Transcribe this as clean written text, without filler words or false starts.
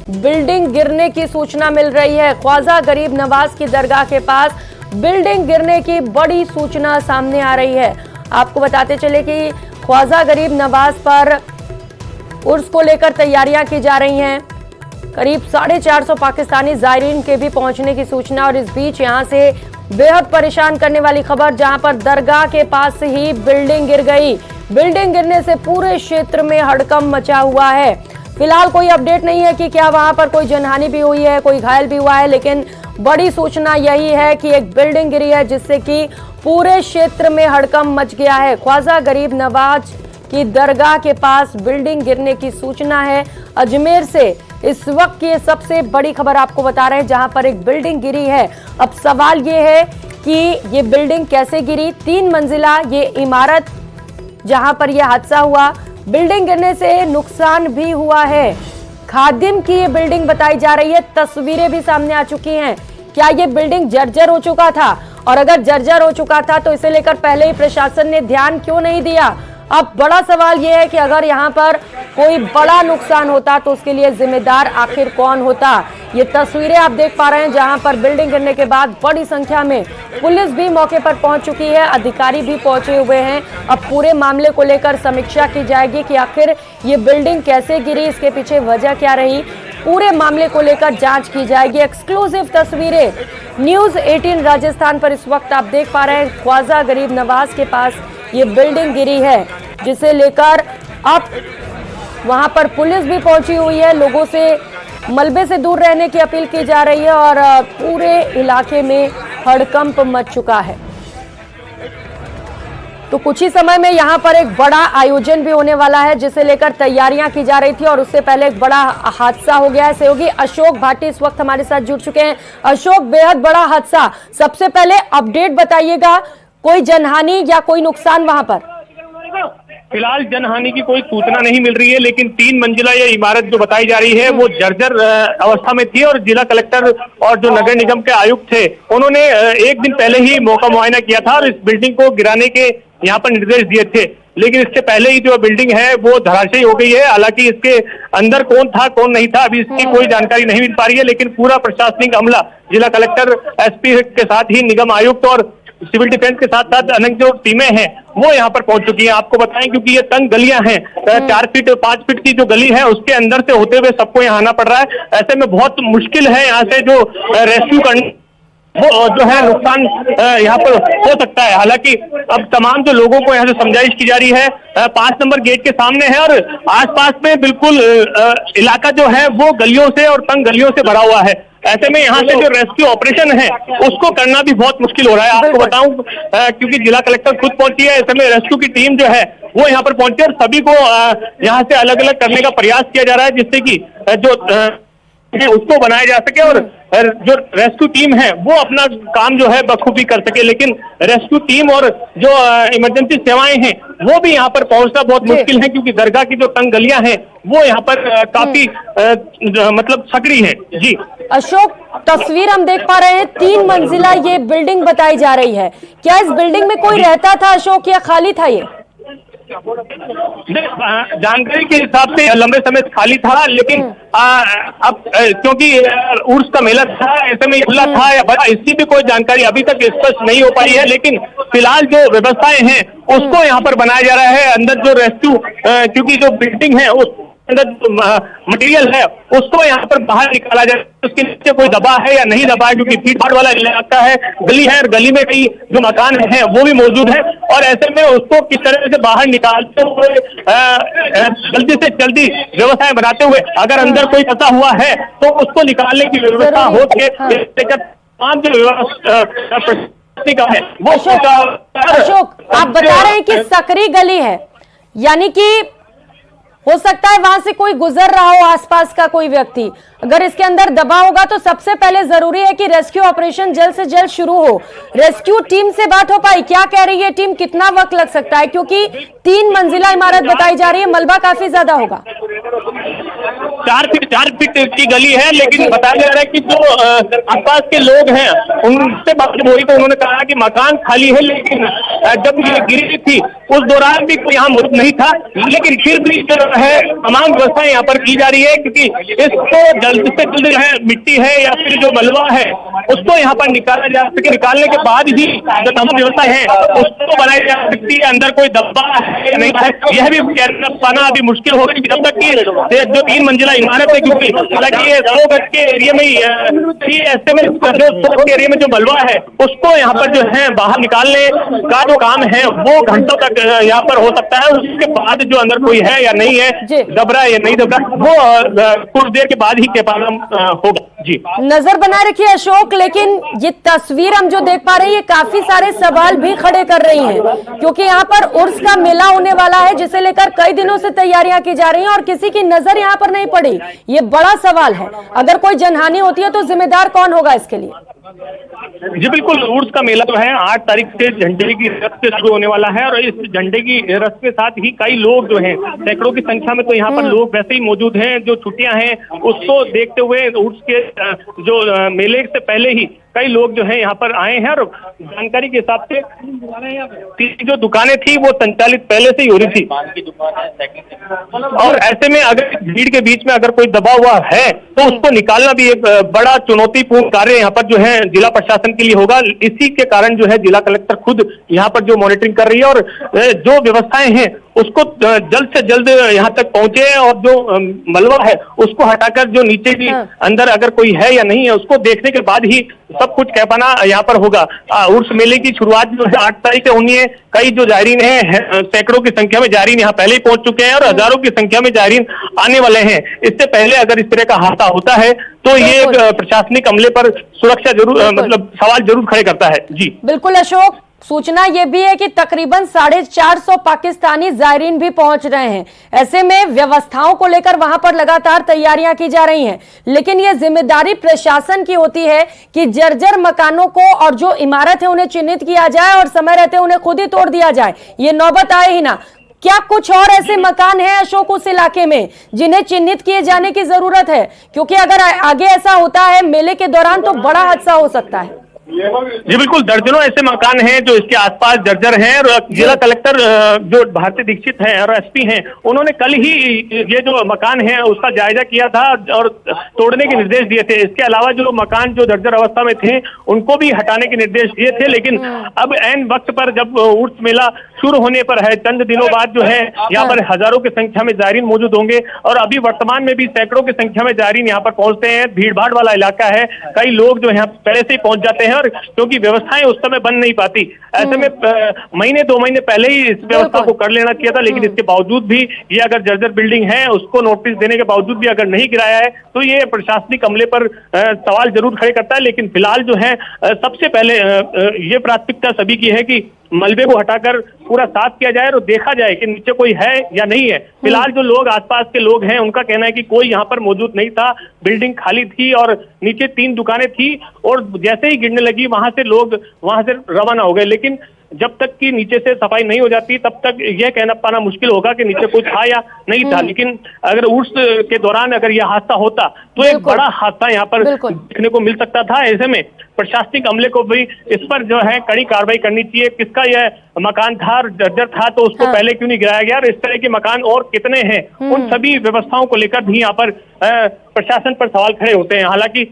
Building गिरने की सूचना मिल रही है। ख्वाजा गरीब नवाज की दरगाह के पास बिल्डिंग गिरने की बड़ी सूचना सामने आ रही है। आपको बताते चले कि ख्वाजा गरीब नवाज पर उर्स को लेकर तैयारियां की जा रही हैं। करीब 450 पाकिस्तानी जायरीन के भी पहुंचने की सूचना। और इस बीच यहां से बेहद परेशान करने वाली खबर, जहां पर दरगाह के पास ही बिल्डिंग गिर गई। बिल्डिंग गिरने से पूरे क्षेत्र में हड़कंप मचा हुआ है। फिलहाल कोई अपडेट नहीं है कि क्या वहां पर कोई जनहानि भी हुई है, कोई घायल भी हुआ है, लेकिन बड़ी सूचना यही है कि एक बिल्डिंग गिरी है जिससे कि पूरे क्षेत्र में हड़कंप मच गया है। ख्वाजा गरीब नवाज की दरगाह के पास बिल्डिंग गिरने की सूचना है। अजमेर से इस वक्त की सबसे बड़ी खबर आपको बता रहे हैं, जहां पर एक बिल्डिंग गिरी है। अब सवाल ये है कि ये बिल्डिंग कैसे गिरी। 3 मंजिला ये इमारत जहां पर यह हादसा हुआ, बिल्डिंग गिरने से नुकसान भी हुआ है। खादिम की ये बिल्डिंग बताई जा रही है। तस्वीरें भी सामने आ चुकी हैं। क्या ये बिल्डिंग जर्जर हो चुका था? और अगर जर्जर हो चुका था तो इसे लेकर पहले ही प्रशासन ने ध्यान क्यों नहीं दिया? अब बड़ा सवाल यह है कि अगर यहाँ पर कोई बड़ा नुकसान होता तो उसके लिए जिम्मेदार आखिर कौन होता। ये तस्वीरें आप देख पा रहे हैं, जहां पर बिल्डिंग गिरने के बाद बड़ी संख्या में पुलिस भी मौके पर पहुंच चुकी है, अधिकारी भी पहुंचे हुए हैं। अब पूरे मामले को लेकर समीक्षा की जाएगी कि आखिर ये बिल्डिंग कैसे गिरी, इसके पीछे वजह क्या रही। पूरे मामले को लेकर जांच की जाएगी। एक्सक्लूसिव तस्वीरें न्यूज़ 18 राजस्थान पर इस वक्त आप देख पा रहे हैं। ख्वाजा गरीब नवाज के पास ये बिल्डिंग गिरी है, जिसे लेकर अब वहां पर पुलिस भी पहुंची हुई है। लोगों से मलबे से दूर रहने की अपील की जा रही है और पूरे इलाके में हड़कंप मच चुका है। तो कुछ ही समय में यहां पर एक बड़ा आयोजन भी होने वाला है, जिसे लेकर तैयारियां की जा रही थी और उससे पहले एक बड़ा हादसा हो गया है। सहयोगी अशोक भाटी इस वक्त हमारे साथ जुड़ चुके हैं। अशोक, बेहद बड़ा हादसा, सबसे पहले अपडेट बताइएगा, कोई जनहानि या कोई नुकसान वहां पर? फिलहाल जनहानि की कोई सूचना नहीं मिल रही है, लेकिन 3 मंजिला ये इमारत जो बताई जा रही है वो जर्जर अवस्था में थी और जिला कलेक्टर और जो नगर निगम के आयुक्त थे उन्होंने एक दिन पहले ही मौका मुआयना किया था और इस बिल्डिंग को गिराने के यहाँ पर निर्देश दिए थे। लेकिन इससे पहले ही जो बिल्डिंग है वो धराशायी हो गई है। हालांकि इसके अंदर कौन था कौन नहीं था अभी इसकी कोई जानकारी नहीं मिल पा रही है, लेकिन पूरा प्रशासनिक अमला जिला कलेक्टर, एसपी के साथ ही निगम आयुक्त और सिविल डिफेंस के साथ साथ अनेक जो टीमें हैं वो यहाँ पर पहुंच चुकी हैं। आपको बताएं, क्योंकि ये तंग गलियां हैं, 4 फीट 5 फीट की जो गली है उसके अंदर से होते हुए सबको यहाँ आना पड़ रहा है। ऐसे में बहुत मुश्किल है यहाँ से जो रेस्क्यू करना, वो जो है नुकसान यहाँ पर हो सकता है। हालांकि अब तमाम जो लोगों को यहाँ से समझाइश की जा रही है, 5 नंबर गेट के सामने है और आसपास में बिल्कुल इलाका जो है वो गलियों से और तंग गलियों से भरा हुआ है। ऐसे में यहाँ से जो रेस्क्यू ऑपरेशन है उसको करना भी बहुत मुश्किल हो रहा है। आपको बताऊं, क्योंकि जिला कलेक्टर खुद पहुंची है, ऐसे में रेस्क्यू की टीम जो है वो यहाँ पर पहुंची है और सभी को यहाँ से अलग अलग करने का प्रयास किया जा रहा है, जिससे कि जो उसको बनाया जा सके और जो रेस्क्यू टीम है वो अपना काम जो है बखूबी कर सके। लेकिन रेस्क्यू टीम और जो इमरजेंसी सेवाएं हैं वो भी यहाँ पर पहुंचना बहुत मुश्किल है, क्योंकि दरगाह की जो तंग गलियां हैं वो यहाँ पर काफी मतलब सकड़ी है। जी अशोक, तस्वीर हम देख पा रहे हैं, 3 मंजिला ये बिल्डिंग बताई जा रही है। क्या इस बिल्डिंग में कोई रहता था अशोक, या खाली था ये? जानकारी के हिसाब से लंबे समय से खाली था, लेकिन अब क्योंकि उर्स का मेला था, ऐसे में खुला था या बड़ा, इसकी भी कोई जानकारी अभी तक स्पष्ट नहीं हो पाई है। लेकिन फिलहाल जो व्यवस्थाएं हैं उसको यहाँ पर बनाया जा रहा है। अंदर जो रेस्क्यू, क्योंकि जो बिल्डिंग है उस अंदर मटेरियल है उसको यहाँ पर बाहर निकाला जाए, उसके नीचे कोई दबा है या नहीं दबा है, क्योंकि भीड़ भाड़ वाला इलाका है, गली है और गली में कई जो मकान हैं वो भी मौजूद है। और ऐसे में उसको किस तरह से बाहर निकालते हुए जल्दी से जल्दी व्यवस्थाएं बनाते हुए अगर अंदर कोई फंसा हुआ है तो उसको निकालने की व्यवस्था हो सके, तमाम जो व्यवस्था है वो। अशोक, आप बता रहे हैं कि सकरी गली है, यानी कि हो सकता है वहां से कोई गुजर रहा हो, आसपास का कोई व्यक्ति अगर इसके अंदर दबा होगा, तो सबसे पहले जरूरी है कि रेस्क्यू ऑपरेशन जल्द से जल्द शुरू हो। रेस्क्यू टीम से बात हो पाई? क्या कह रही है टीम, कितना वक्त लग सकता है? क्योंकि 3 मंजिला इमारत बताई जा रही है, मलबा काफी ज्यादा होगा। 4 फीट की गली है, लेकिन बताया जा रहा है कि जो आसपास के लोग हैं उनसे बात हुई तो उन्होंने कहा कि मकान खाली है, लेकिन जब ये गिरी थी उस दौरान भी कोई यहाँ मौजूद नहीं था। लेकिन फिर भी जो है तमाम व्यवस्थाएं यहाँ पर की जा रही है, क्योंकि इसको जल्द से जल्द जो है मिट्टी है या फिर जो मलबा है उसको यहाँ पर निकाला जा सके। निकालने के बाद ही जो तमाम व्यवस्था है उसको बनाई जा सकती है। अंदर कोई दबा है या नहीं है यह भी पाना अभी मुश्किल होगा, जब तक कि जो 3 मंजिला इमारत है, क्योंकि हालांकि 100 गज के एरिया में ऐसे में जो 100 के एरिया में जो मलबा है उसको यहाँ पर जो है बाहर निकालने का जो काम है वो घंटों तक यहाँ पर हो सकता है। उसके बाद जो अंदर कोई है या नहीं है, दब रहा है या नहीं दब रहा, वो कुछ देर के बाद ही मालूम होगा। जी, नजर बनाए रखिए अशोक। लेकिन ये तस्वीर हम जो देख पा रहे हैं ये काफी सारे सवाल भी खड़े कर रही हैं, क्योंकि यहाँ पर उर्स का मेला होने वाला है जिसे लेकर कई दिनों से तैयारियां की जा रही हैं और किसी की नजर यहाँ पर नहीं पड़ी। ये बड़ा सवाल है, अगर कोई जनहानि होती है तो जिम्मेदार कौन होगा इसके लिए? जी बिल्कुल, उर्स का मेला जो है 8 तारीख से झंडे की रस्म से शुरू होने वाला है और इस झंडे की रस्म के साथ ही कई लोग जो हैं, सैकड़ों की संख्या में तो यहाँ पर लोग वैसे ही मौजूद हैं। जो छुट्टियां हैं उसको देखते हुए उर्स के जो मेले से पहले ही कई लोग जो है यहाँ पर आए हैं और जानकारी के हिसाब से जो दुकानें थी वो संचालित पहले से ही हो रही थी। और ऐसे में अगर भीड़ के बीच में अगर कोई दबा हुआ है तो उसको निकालना भी एक बड़ा चुनौतीपूर्ण कार्य यहाँ पर जो है जिला प्रशासन के लिए होगा। इसी के कारण जो है जिला कलेक्टर खुद यहाँ पर जो मॉनिटरिंग कर रही है और जो व्यवस्थाएं हैं उसको जल्द से जल्द यहाँ तक पहुंचे और जो मलबा है उसको हटाकर जो नीचे भी अंदर अगर कोई है या नहीं है उसको देखने के बाद ही सब कुछ कह पाना यहाँ पर होगा। उर्स मेले की शुरुआत जो है 8 तारीख से होनी है। कई जो जायरीन हैं, सैकड़ों की संख्या में जायरीन यहाँ पहले ही पहुंच चुके हैं और हजारों की संख्या में जायरीन आने वाले हैं। इससे पहले अगर इस तरह का हादसा होता है तो ये प्रशासनिक अमले पर सुरक्षा जरूर मतलब सवाल जरूर खड़े करता है। जी बिल्कुल अशोक, सूचना यह भी है कि तकरीबन 450 पाकिस्तानी जायरीन भी पहुंच रहे हैं। ऐसे में व्यवस्थाओं को लेकर वहां पर लगातार तैयारियां की जा रही हैं, लेकिन यह जिम्मेदारी प्रशासन की होती है कि जर्जर मकानों को और जो इमारत है उन्हें चिन्हित किया जाए और समय रहते उन्हें खुद ही तोड़ दिया जाए। ये नौबत आए ही ना। क्या कुछ और ऐसे मकान हैं अशोक उस इलाके में जिन्हें चिन्हित किए जाने की जरूरत है? क्योंकि अगर आगे ऐसा होता है मेले के दौरान तो बड़ा हादसा हो सकता है। जी बिल्कुल, दर्जनों ऐसे मकान हैं जो इसके आसपास जर्जर हैं और जिला कलेक्टर जो भारती दीक्षित हैं और एसपी हैं उन्होंने कल ही ये जो मकान है उसका जायजा किया था और तोड़ने के निर्देश दिए थे। इसके अलावा जो मकान जो जर्जर अवस्था में थे उनको भी हटाने के निर्देश दिए थे, लेकिन अब ऐन वक्त पर जब उर्स मेला शुरू होने पर है, चंद दिनों बाद जो है यहाँ पर हजारों की संख्या में जायरीन मौजूद होंगे और अभी वर्तमान में भी सैकड़ों की संख्या में जायरीन यहाँ पर पहुंचते हैं। भीड़ भाड़ वाला इलाका है, कई लोग जो यहाँ पहले से ही पहुंच जाते हैं और क्योंकि व्यवस्थाएं उस समय बन नहीं पाती, ऐसे में महीने 2 महीने पहले ही इस व्यवस्था को कर लेना चाहिए था। लेकिन इसके बावजूद भी ये अगर जर्जर बिल्डिंग है उसको नोटिस देने के बावजूद भी अगर नहीं गिराया है तो ये प्रशासनिक अमले पर सवाल जरूर खड़े करता है। लेकिन फिलहाल जो है सबसे पहले ये प्राथमिकता सभी की है कि मलबे को हटाकर पूरा साफ किया जाए और देखा जाए कि नीचे कोई है या नहीं है। फिलहाल जो लोग आसपास के लोग हैं उनका कहना है कि कोई यहाँ पर मौजूद नहीं था, बिल्डिंग खाली थी और नीचे 3 दुकानें थी और जैसे ही गिरने लगी वहां से लोग वहां से रवाना हो गए। लेकिन जब तक कि नीचे से सफाई नहीं हो जाती तब तक यह कहना पाना मुश्किल होगा कि नीचे कुछ था या नहीं था। लेकिन अगर उर्स के दौरान अगर यह हादसा होता तो एक बड़ा हादसा यहाँ पर देखने को मिल सकता था। ऐसे में प्रशासनिक अमले को भी इस पर जो है कड़ी कार्रवाई करनी चाहिए। किसका यह मकान था, जर्जर था तो उसको पहले क्यों नहीं गिराया गया और इस तरह के मकान और कितने हैं, उन सभी व्यवस्थाओं को लेकर भी यहाँ पर प्रशासन पर सवाल खड़े होते हैं। हालांकि